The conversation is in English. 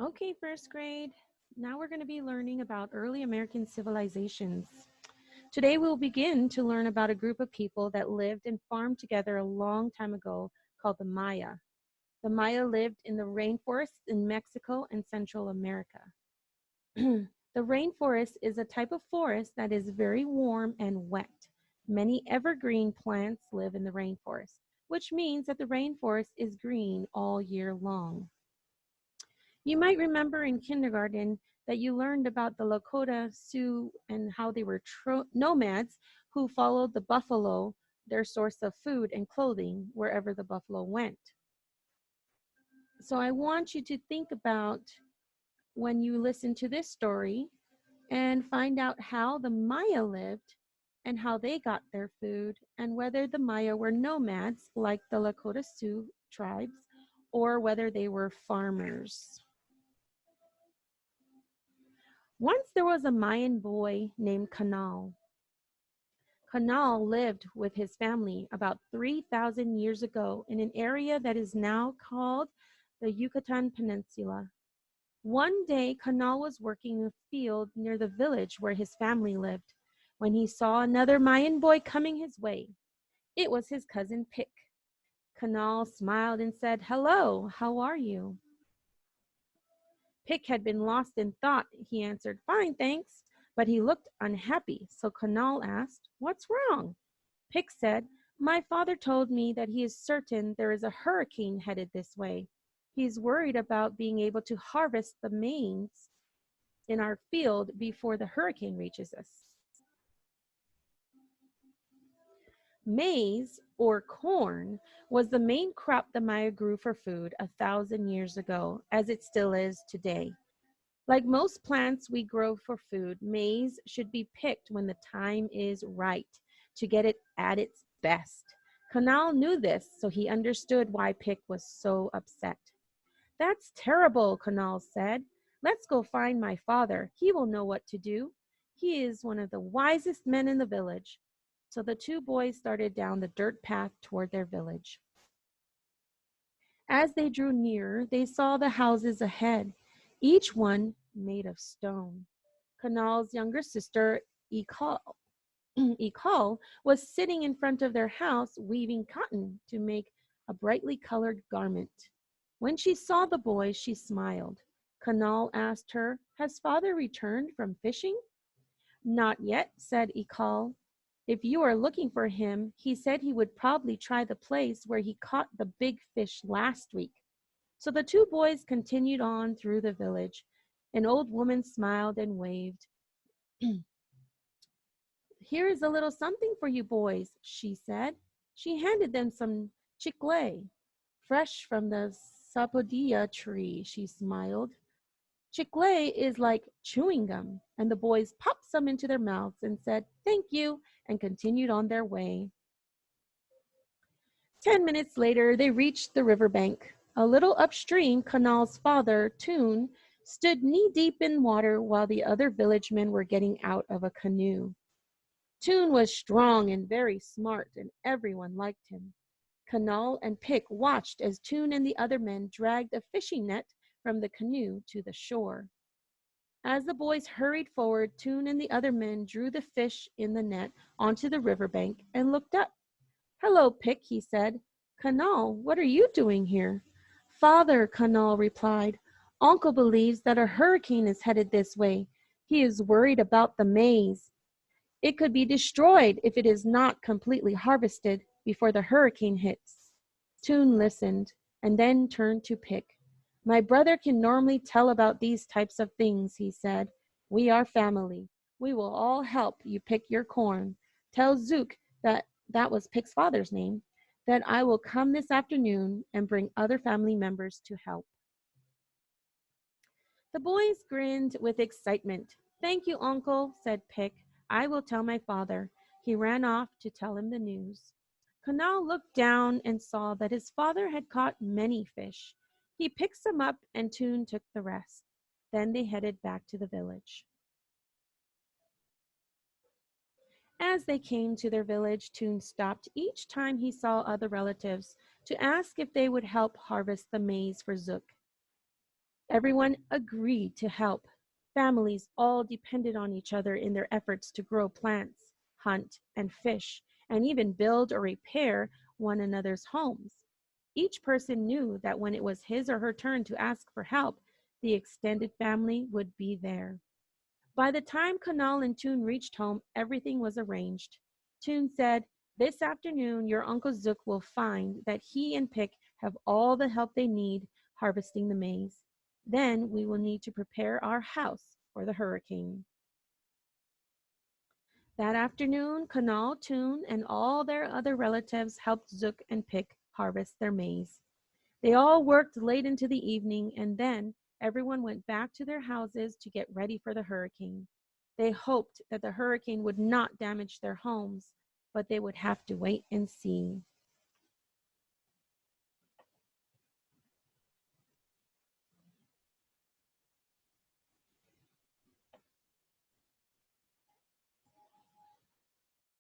Okay, first grade. Now we're going to be learning about early American civilizations. Today we'll begin to learn about a group of people that lived and farmed together a long time ago called the Maya. The Maya lived in the rainforests in Mexico and Central America. The rainforest is a type of forest that is very warm and wet. Many evergreen plants live in the rainforest, which means that the rainforest is green all year long. You might remember in kindergarten that you learned about the Lakota Sioux and how they were nomads who followed the buffalo, their source of food and clothing, wherever the buffalo went. So I want you to think about when you listen to this story and find out how the Maya lived and how they got their food and whether the Maya were nomads like the Lakota Sioux tribes or whether they were farmers. Once there was a Mayan boy named Canal. Canal lived with his family about 3,000 years ago in an area that is now called the Yucatan Peninsula. One day, Canal was working in a field near the village where his family lived when he saw another Mayan boy coming his way. It was his cousin Pic. Canal smiled and said, "Hello, how are you?" Pic had been lost in thought. He answered, "Fine, thanks." But he looked unhappy, so Canal asked, "What's wrong?" Pic said, "My father told me that he is certain there is a hurricane headed this way. He's worried about being able to harvest the maize in our field before the hurricane reaches us." Maize, or corn, was the main crop the Maya grew for food 1,000 years ago, as it still is today. Like most plants we grow for food, maize should be picked when the time is right to get it at its best. Canal knew this, so he understood why Pick was so upset. "That's terrible," Canal said. "Let's go find my father. He will know what to do. He is one of the wisest men in the village." So the two boys started down the dirt path toward their village. As they drew nearer, they saw the houses ahead, each one made of stone. Canal's younger sister, Ikal, Ikal, was sitting in front of their house weaving cotton to make a brightly colored garment. When she saw the boys, she smiled. Canal asked her, "Has father returned from fishing?" "Not yet," said Ikal. "If you are looking for him, he said he would probably try the place where he caught the big fish last week." So the two boys continued on through the village. An old woman smiled and waved. "Here is a little something for you boys," she said. She handed them some chicle, fresh from the sapodilla tree. She smiled. Chicle is like chewing gum, and the boys popped some into their mouths and said, "Thank you," and continued on their way. 10 minutes later, they reached the riverbank. A little upstream, Canal's father, Toon, stood knee-deep in water while the other village men were getting out of a canoe. Toon was strong and very smart, and everyone liked him. Canal and Pick watched as Toon and the other men dragged a fishing net from the canoe to the shore. As the boys hurried forward, Toon and the other men drew the fish in the net onto the riverbank and looked up. "Hello, Pick," he said. "Canal, what are you doing here?" "Father," Canal replied, "Uncle believes that a hurricane is headed this way. He is worried about the maize. It could be destroyed if it is not completely harvested before the hurricane hits." Toon listened and then turned to Pick. "My brother can normally tell about these types of things," he said. "We are family. We will all help you pick your corn. Tell Zook that was Pick's father's name, that I will come this afternoon and bring other family members to help." The boys grinned with excitement. "Thank you, Uncle," said Pick. "I will tell my father." He ran off to tell him the news. Canal looked down and saw that his father had caught many fish. He picked some up and Toon took the rest. Then they headed back to the village. As they came to their village, Toon stopped each time he saw other relatives to ask if they would help harvest the maize for Zook. Everyone agreed to help. Families all depended on each other in their efforts to grow plants, hunt and fish, and even build or repair one another's homes. Each person knew that when it was his or her turn to ask for help, the extended family would be there. By the time Kanal and Toon reached home, everything was arranged. Toon said, "This afternoon, your Uncle Zook will find that he and Pick have all the help they need harvesting the maize. Then we will need to prepare our house for the hurricane." That afternoon, Kanal, Toon, and all their other relatives helped Zook and Pick harvest their maize. They all worked late into the evening, and then everyone went back to their houses to get ready for the hurricane. They hoped that the hurricane would not damage their homes, but they would have to wait and see.